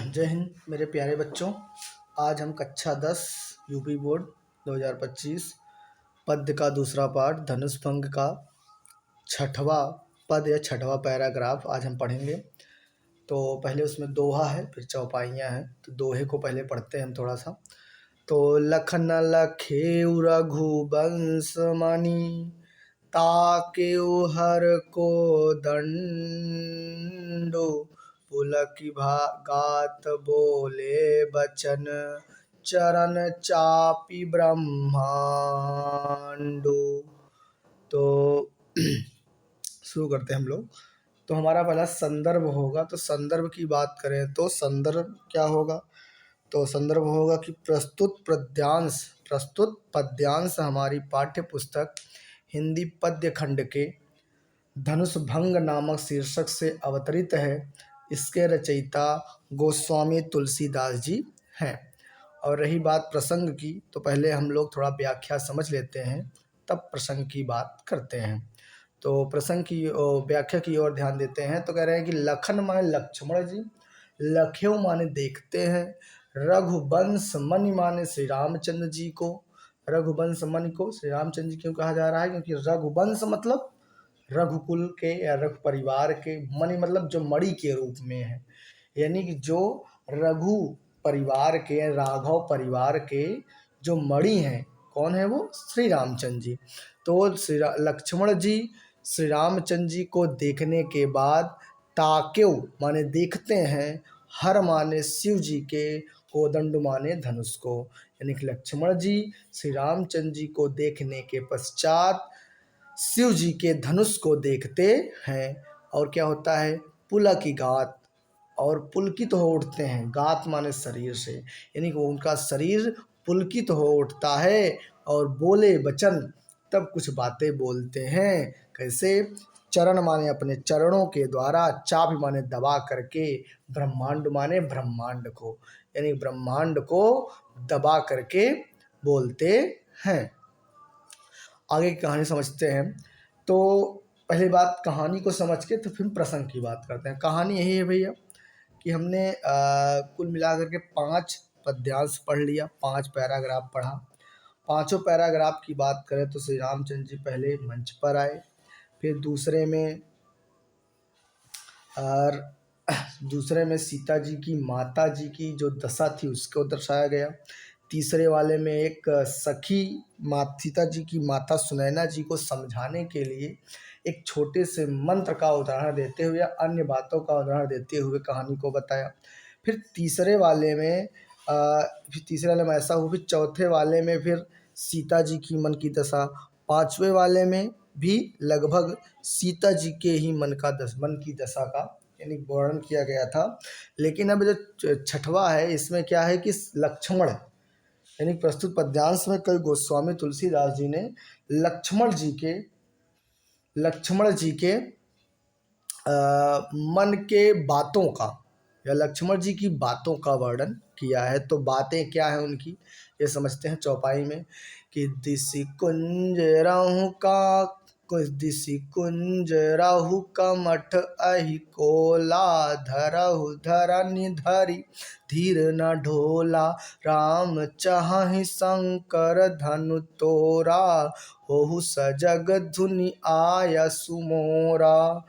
जय हिंद मेरे प्यारे बच्चों। आज हम कक्षा 10 यूपी बोर्ड 2025 पद्य का दूसरा पाठ धनुष भंग का छठवां पद या छठवां पैराग्राफ आज हम पढ़ेंगे। तो पहले उसमें दोहा है, फिर चौपाइयाँ हैं। तो दोहे को पहले पढ़ते हैं हम थोड़ा सा। तो लखन लखेउ रघुवंश मणि, ताकेउ हर को दंडो, पुलकि गात बोले बचन, चरण चापि ब्रह्मांडो। तो शुरू करते हैं हम लोग। तो हमारा पहला संदर्भ होगा। तो संदर्भ की बात करें तो संदर्भ क्या होगा? तो संदर्भ होगा कि प्रस्तुत पद्यांश हमारी पाठ्य पुस्तक हिंदी पद्य खंड के धनुष भंग नामक शीर्षक से अवतरित है। इसके रचयिता गोस्वामी तुलसीदास जी हैं। और रही बात प्रसंग की, तो पहले हम लोग थोड़ा व्याख्या समझ लेते हैं, तब प्रसंग की बात करते हैं। तो प्रसंग की व्याख्या की ओर ध्यान देते हैं। तो कह रहे हैं कि लखन माने लक्ष्मण जी, लखेव माने देखते हैं, रघुवंश मणि माने श्री रामचंद्र जी को। रघुवंश मणि को श्री रामचंद्र जी क्यों कहा जा रहा है? क्योंकि रघुवंश मतलब रघुकुल के या रघु परिवार के, मणि मतलब जो मणि के रूप में है, यानी कि जो रघु परिवार के, राघव परिवार के जो मणि हैं, कौन है वो? श्री रामचंद्र जी। तो लक्ष्मण जी श्री रामचंद्र जी को देखने के बाद ताकेउ माने देखते हैं, हर माने शिव जी के, कोदंड माने धनुष को। यानी कि लक्ष्मण जी श्री रामचंद्र जी को देखने के पश्चात शिव जी के धनुष को देखते हैं। और क्या होता है? पुलकि गात, और पुलकित हो उठते हैं। गात माने शरीर से, यानी कि उनका शरीर पुलकित हो उठता है और बोले वचन, तब कुछ बातें बोलते हैं। कैसे? चरण माने अपने चरणों के द्वारा, चाप माने दबा करके, ब्रह्मांड माने ब्रह्मांड को, यानी ब्रह्मांड को दबा करके बोलते हैं। आगे की कहानी समझते हैं। तो पहली बात कहानी को समझ के तो फिर प्रसंग की बात करते हैं। कहानी यही है भैया कि हमने कुल मिलाकर के 5 पद्यांश पढ़ लिया, 5 पैराग्राफ पढ़ा। पांचों पैराग्राफ की बात करें तो श्री रामचंद्र जी पहले मंच पर आए, फिर दूसरे में सीता जी की, माता जी की जो दशा थी उसको दर्शाया गया। तीसरे वाले में एक सखी सीता जी की माता सुनैना जी को समझाने के लिए एक छोटे से मंत्र का उदाहरण देते हुए, अन्य बातों का उदाहरण देते हुए कहानी को बताया। फिर तीसरे वाले में ऐसा हुआ, फिर चौथे वाले में फिर सीता जी की मन की दशा, पांचवें वाले में भी लगभग सीता जी के ही मन की दशा का यानी वर्णन किया गया था। लेकिन अब जो छठवां है, इसमें क्या है कि लक्ष्मण, यानी प्रस्तुत पद्यांश में कई गोस्वामी तुलसीदास जी ने लक्ष्मण जी के मन के बातों का या लक्ष्मण जी की बातों का वर्णन किया है। तो बातें क्या है उनकी, ये समझते हैं चौपाई में। कि दिसि कुंज राहु कमठ अहि कोला, धरहु धरनि धरि धीर न ढोला, राम चाहि शंकर धनु तोरा, होहु सजग धुनि आयसु मोरा।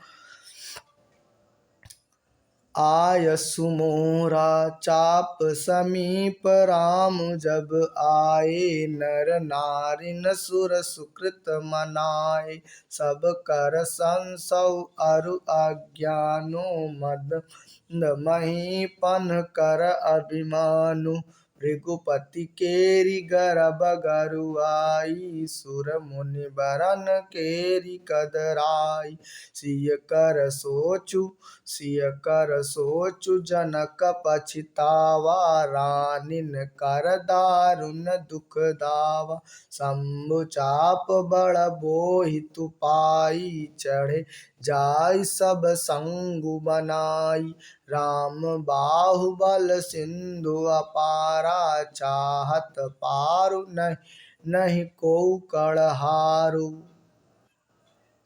चाप समीप राम जब आए, नर नारी न सुर सुकृत मनाए, सब कर संसौ अरु अज्ञानो, मद महीपन कर अभिमानु, भृगुपति केरी गर्भ गरुआई, सुर मुनि बरन केरी कदराई, सिय कर सोचु जनक पछितावा, रानिन कर दारुन दुख दावा, शंभु चाप बड़ बोहितु पाई, चढ़े जाय सब संगु बनाई, राम बाहुबल सिंधु अपारा, चाहत पारु नहीं को कड़हारू।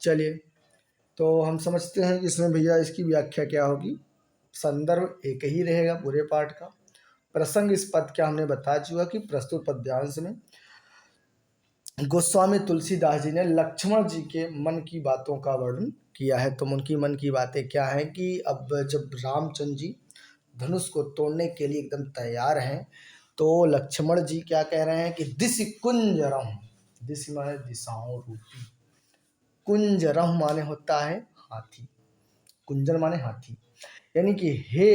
चलिए, तो हम समझते हैं कि इसमें भैया इसकी व्याख्या क्या होगी। संदर्भ एक ही रहेगा पूरे पाठ का। प्रसंग इस पद का हमने बता चुका कि प्रस्तुत पद्यांश में गोस्वामी तुलसीदास जी ने लक्ष्मण जी के मन की बातों का वर्णन किया है। तो उनकी मन की बातें क्या हैं कि अब जब रामचंद्र जी धनुष को तोड़ने के लिए एकदम तैयार हैं, तो लक्ष्मण जी क्या कह रहे हैं कि दिशि कुंजरम, दिशि माने दिशाओं रूपी, कुंजरम माने होता है हाथी, कुंजर माने हाथी, यानी कि हे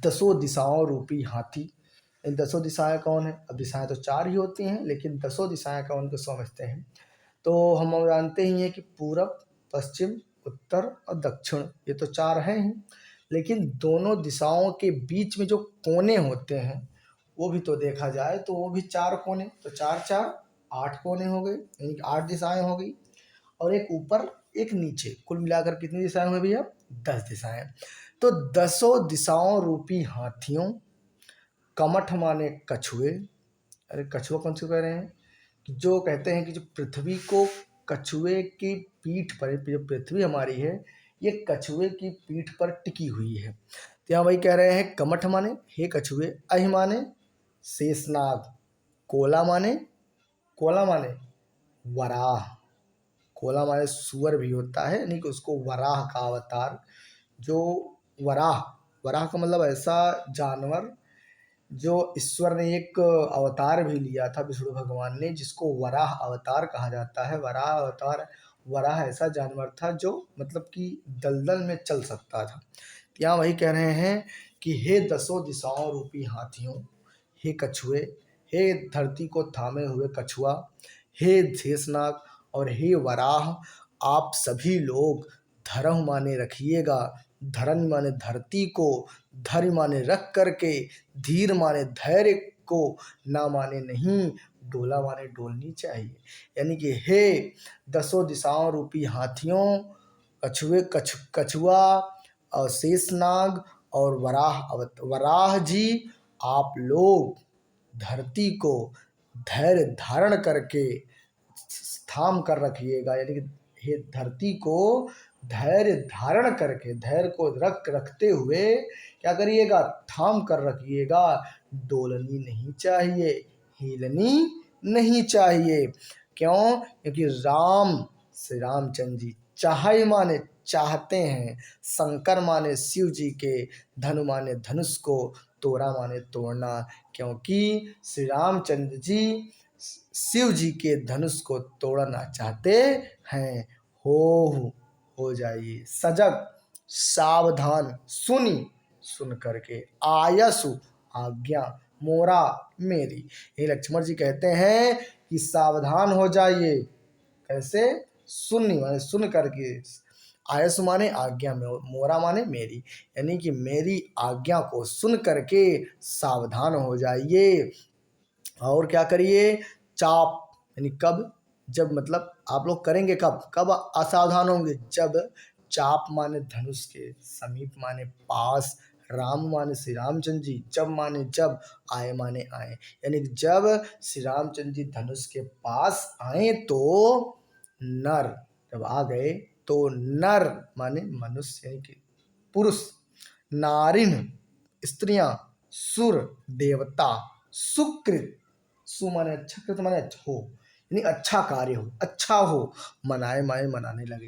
दसों दिशाओं रूपी हाथी। इन दसों दिशाएं कौन है? अब दिशाएं तो चार ही होती हैं, लेकिन दसों दिशाएं कौन को समझते हैं। तो हम जानते ही हैं कि पूरब, पश्चिम, उत्तर और दक्षिण, ये तो चार हैं ही, लेकिन दोनों दिशाओं के बीच में जो कोने होते हैं वो भी तो देखा जाए तो वो भी चार कोने, तो चार चार आठ कोने हो गए, यानी कि आठ दिशाएं हो गई, और एक ऊपर एक नीचे, कुल मिलाकर कितनी दिशाएं हुई भैया? 10 दिशाएं। तो दसों दिशाओं रूपी हाथियों, कमठ माने कछुए। अरे कछुआ कौन से कह रहे हैं? कि जो कहते हैं कि जो पृथ्वी को कछुए की पीठ पर, जो पृथ्वी हमारी है ये कछुए की पीठ पर टिकी हुई है। तो यहाँ वही कह रहे हैं कमठ माने हे कछुए, अहि माने शेषनाग, कोला माने वराह, कोला माने सुअर भी होता है, यानी कि उसको वराह का अवतार, जो वराह, वराह का मतलब ऐसा जानवर जो ईश्वर ने एक अवतार भी लिया था विष्णु भगवान ने, जिसको वराह अवतार कहा जाता है। वराह अवतार, वराह ऐसा जानवर था जो मतलब कि दलदल में चल सकता था। यहाँ वही कह रहे हैं कि हे दसों दिशाओं रूपी हाथियों, हे कछुए, हे धरती को थामे हुए कछुआ, हे शेषनाग और हे वराह, आप सभी लोग धर्म माने रखिएगा। धर्म माने धरती को, धर्म माने रख करके, धीर माने धैर्य को, ना माने नहीं, डोला माने डोलनी चाहिए। यानी कि हे दसों दिशाओं रूपी हाथियों, कछुआ और शेषनाग और वराह जी, आप लोग धरती को धैर्य धारण करके थाम कर रखिएगा। यानी कि हे धरती को धैर्य धारण करके, धैर्य को रखते हुए क्या करिएगा? थाम कर रखिएगा। डोलनी नहीं चाहिए, हिलनी नहीं चाहिए। क्यों? क्योंकि श्री रामचंद्र जी चाहे माने चाहते हैं, शंकर माने शिव जी के, धनु माने धनुष को, तोड़ा माने तोड़ना। क्योंकि श्री रामचंद्र जी शिव जी के धनुष को तोड़ना चाहते हैं। हो जाइए सजग, सावधान, सुन करके आयसु आज्ञा मोरा मेरी। ये लक्ष्मण जी कहते हैं कि सावधान हो जाइए। कैसे? सुन करके, आयसु माने आज्ञा में, मोरा माने मेरी, यानी कि मेरी आज्ञा को सुन करके सावधान हो जाइए। और क्या करिए? चाप, यानी कब? जब मतलब आप लोग करेंगे कब? कब असावधान होंगे? जब चाप माने धनुष के समीप माने पास, राम माने श्री रामचंद्र जी, जब माने जब, आए माने आए, यानी जब श्री रामचंद्र जी धनुष के पास आए तो नर, जब आ गए तो नर माने मनुष्य यानी कि पुरुष, नारिन स्त्रियां, सुर देवता, सुकृत, सु माने अच्छा, कृत माने अच्छा हो, यानी अच्छा कार्य हो, अच्छा हो, मनाए माए मनाने लगे।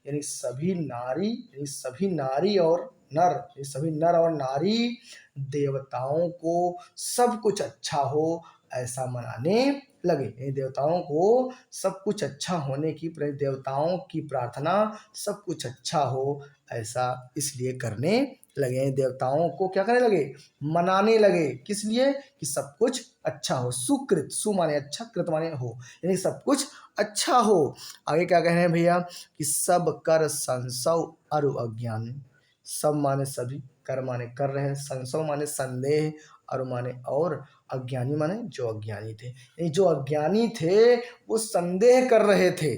यानी सभी नारी, यानी सभी नारी और नर, ये सभी नर और नारी देवताओं को सब कुछ अच्छा हो ऐसा मनाने लगे। यानी देवताओं को सब कुछ अच्छा होने की, देवताओं की प्रार्थना सब कुछ अच्छा हो ऐसा इसलिए करने लगे। देवताओं को क्या करने लगे? मनाने लगे। किस लिए? कि सब कुछ अच्छा हो। सुकृत, सु माने अच्छा, कृत माने हो, यानी सब कुछ अच्छा हो। आगे क्या कह रहे हैं भैया? कि सब कर संशव अरु अज्ञान, सब माने सभी, कर माने कर रहे हैं, संशव माने संदेह, अरु माने और, अज्ञानी माने जो अज्ञानी थे। यानी जो अज्ञानी थे वो संदेह कर रहे थे।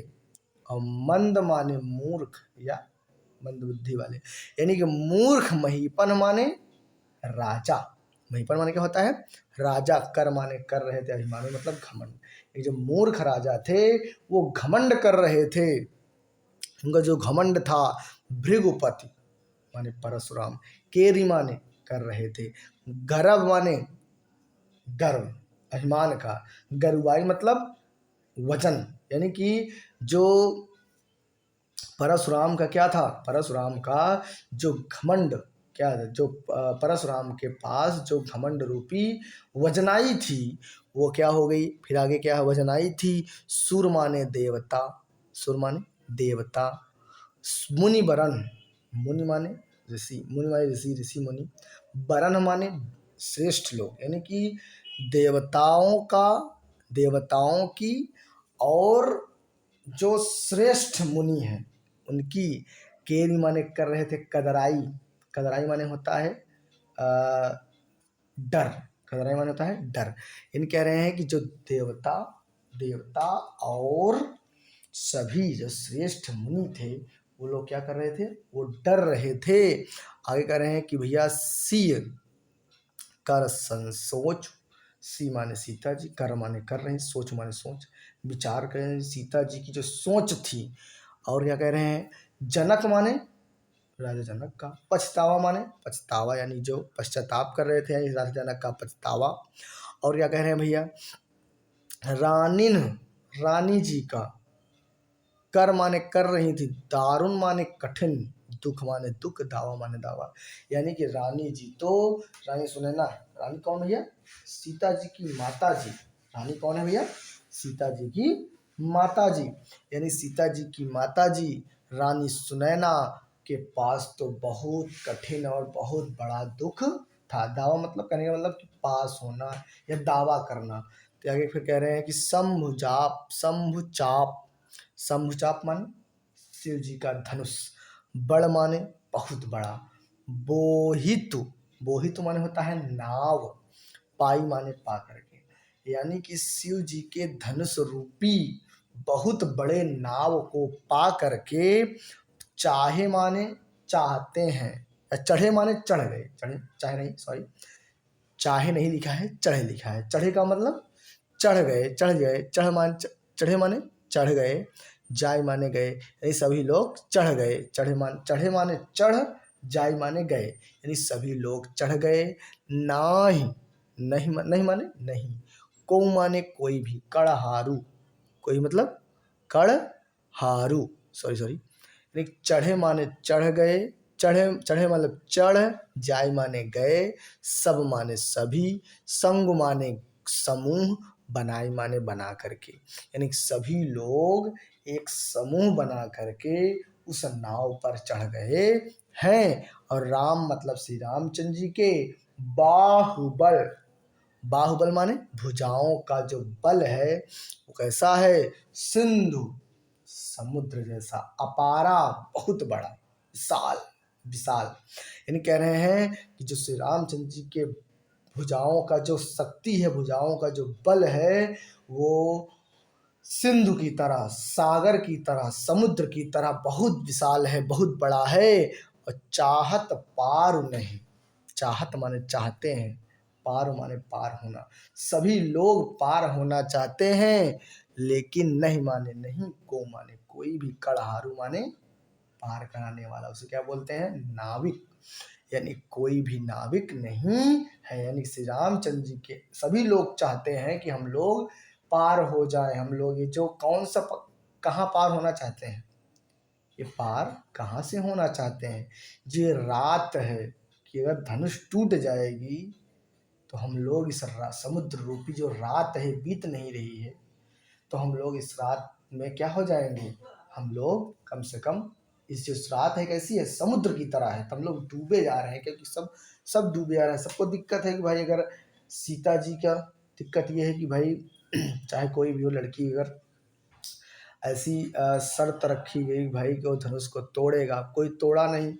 और मंद माने मूर्ख या मंद बुद्धि वाले, यानी कि मूर्ख, महीपन माने राजा, महीपन माने क्या होता है? राजा। कर माने कर रहे थे, अभिमानी मतलब घमंड। ये जो मूर्ख राजा थे वो घमंड कर रहे थे। उनका जो घमंड था, भृगुपति माने परशुराम, केरी माने कर रहे थे, गर्व माने गर्व, अभिमान का, गर्वाई मतलब वजन, यानी कि जो परशुराम का क्या था, परशुराम का जो घमंड क्या है, जो परशुराम के पास जो घमंड रूपी वजनाई थी वो क्या हो गई, फिर आगे क्या है, वजनाई थी, सुर माने देवता, सुर माने देवता, मुनि वरण, मुनि माने ऋषि, मुनि माने ऋषि, ऋषि मुनि, वरण माने श्रेष्ठ लोग, यानी कि देवताओं का, देवताओं की और जो श्रेष्ठ मुनि हैं उनकी, केरी माने कर रहे थे, कदराई, कदराई माने होता है डर, कदराई माने होता है डर। इन कह रहे हैं कि जो देवता, देवता और सभी जो श्रेष्ठ मुनि थे वो लोग क्या कर रहे थे, वो डर रहे थे। आगे कह रहे हैं कि भैया सिय कर संसोच, सी माने सीता जी, कर माने कर रहे हैं, सोच माने सोच, विचार करें सीता जी की जो सोच थी। और क्या कह रहे हैं, जनक माने राजा जनक का, पछतावा माने पछतावा, यानी जो पश्चाताप कर रहे थे, यानी राजा जनक का पछतावा। और क्या कह रहे हैं भैया, रानिन, रानी जी का, कर माने कर रही थी, दारुण माने कठिन, दुख माने दुख, दावा माने दावा, यानी कि रानी जी तो, रानी सुनैना, रानी कौन भैया, सीता जी की माता जी, रानी कौन है भैया, सीता जी की माता जी, यानी सीता जी की माता जी रानी सुनैना के पास तो बहुत कठिन और बहुत बड़ा दुख था। दावा मतलब कहने का मतलब कि पास होना या दावा करना। तो आगे फिर कह रहे हैं कि शंभुचाप, शंभुचाप, शंभुचाप माने शिव जी का धनुष, बड़ माने बहुत बड़ा, बोहितु, बोहितु माने होता है नाव, पाई माने पा करके, यानी कि शिव जी के धनुष रूपी बहुत बड़े नाव को पा करके, चाहे माने चाहते हैं, या चढ़े माने चढ़ गए, चढ़े चाहे नहीं, सॉरी, चाहे नहीं लिखा है, चढ़े लिखा है, चढ़े का मतलब चढ़ गए, चढ़ गए, चढ़े माने चढ़ गए, जाय माने गए, यानी सभी लोग चढ़ गए, चढ़े माने चढ़, जाय माने गए, यानी सभी लोग चढ़ गए। नाही, नहीं माने नहीं, को माने कोई भी, कड़हारू, कोई मतलब कड़हारू, सॉरी सॉरी, यानी चढ़े माने चढ़ गए, चढ़े चढ़े मतलब चढ़, जाय माने गए, सब माने सभी, संग माने समूह, बनाई माने बना करके, यानी सभी लोग एक समूह बना करके उस नाव पर चढ़ गए हैं। और राम मतलब श्री रामचंद्र जी के बाहुबल, बाहुबल माने भुजाओं का जो बल है वो कैसा है, सिंधु, समुद्र जैसा, अपारा बहुत बड़ा, विशाल, विशाल, यानी कह रहे हैं कि जो श्री रामचंद्र जी के भुजाओं का जो शक्ति है, भुजाओं का जो बल है वो सिंधु की तरह, सागर की तरह, समुद्र की तरह बहुत विशाल है, बहुत बड़ा है। और चाहत पार नहीं, चाहत माने चाहते हैं, पार माने पार होना, सभी लोग पार होना चाहते हैं लेकिन नहीं माने नहीं, को माने कोई भी, कड़हारू माने पार कराने वाला, उसे क्या बोलते हैं, नाविक, यानी कोई भी नाविक नहीं है, यानी श्री रामचंद्र जी के सभी लोग चाहते हैं कि हम लोग पार हो जाए, हम लोग ये जो कौन सा कहाँ पार होना चाहते हैं, ये पार कहाँ से होना चाहते हैं, ये रात है कि अगर धनुष टूट जाएगी तो हम लोग इस समुद्र रूपी जो रात है बीत नहीं रही है, तो हम लोग इस रात में क्या हो जाएंगे, हम लोग कम से कम, इस जो रात है कैसी है, समुद्र की तरह है, तो हम लोग डूबे जा रहे हैं, क्योंकि सब डूबे जा रहे हैं। सबको दिक्कत है कि भाई अगर सीता जी का दिक्कत ये है कि भाई चाहे कोई भी हो लड़की, अगर ऐसी शर्त रखी गई भाई कि वो धनुष को तोड़ेगा, कोई तोड़ा नहीं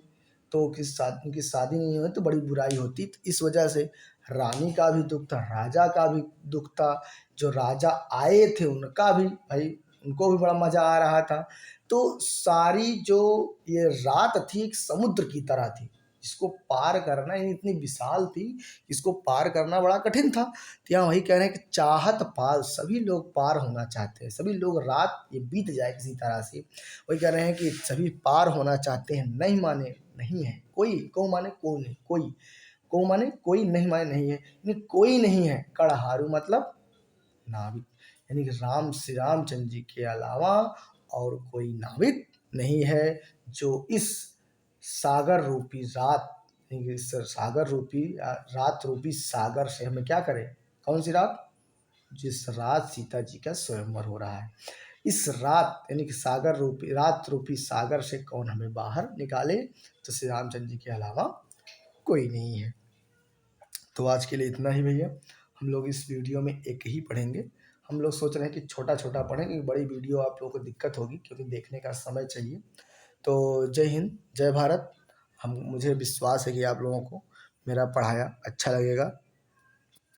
तो उनकी शादी नहीं हुई तो बड़ी बुराई होती। तो इस वजह से रानी का भी दुख था, राजा का भी दुख था, जो राजा आए थे उनका भी भाई, उनको भी बड़ा मजा आ रहा था। तो सारी जो ये रात थी एक समुद्र की तरह थी, इसको पार करना ये इतनी विशाल थी, इसको पार करना बड़ा कठिन था। तो यहाँ वही कह रहे हैं कि चाहत पाल, सभी लोग पार होना चाहते हैं, सभी लोग, रात ये बीत जाए किसी तरह से, वही कह रहे हैं कि सभी पार होना चाहते हैं, नहीं माने नहीं है कोई, को माने कोई नहीं, कोई को माने कोई, नहीं माने नहीं है, यानी कोई नहीं है कड़हारू मतलब नाविक, यानी कि राम श्री रामचंद्र जी के अलावा और कोई नाविक नहीं है जो इस सागर रूपी रात, यानी कि इस सागर रूपी रात रूपी सागर से हमें क्या करे, कौन सी रात, जिस रात सीता जी का स्वयंवर हो रहा है, इस रात यानी कि सागर रूपी, रात रूपी सागर से कौन हमें बाहर निकाले, तो श्री रामचंद्र जी के अलावा कोई नहीं है। तो आज के लिए इतना ही भैया, हम लोग इस वीडियो में एक ही पढ़ेंगे। हम लोग सोच रहे हैं कि छोटा छोटा पढ़ें, क्योंकि बड़ी वीडियो आप लोगों को दिक्कत होगी, क्योंकि देखने का समय चाहिए। तो जय हिंद, जय भारत। हम मुझे विश्वास है कि आप लोगों को मेरा पढ़ाया अच्छा लगेगा।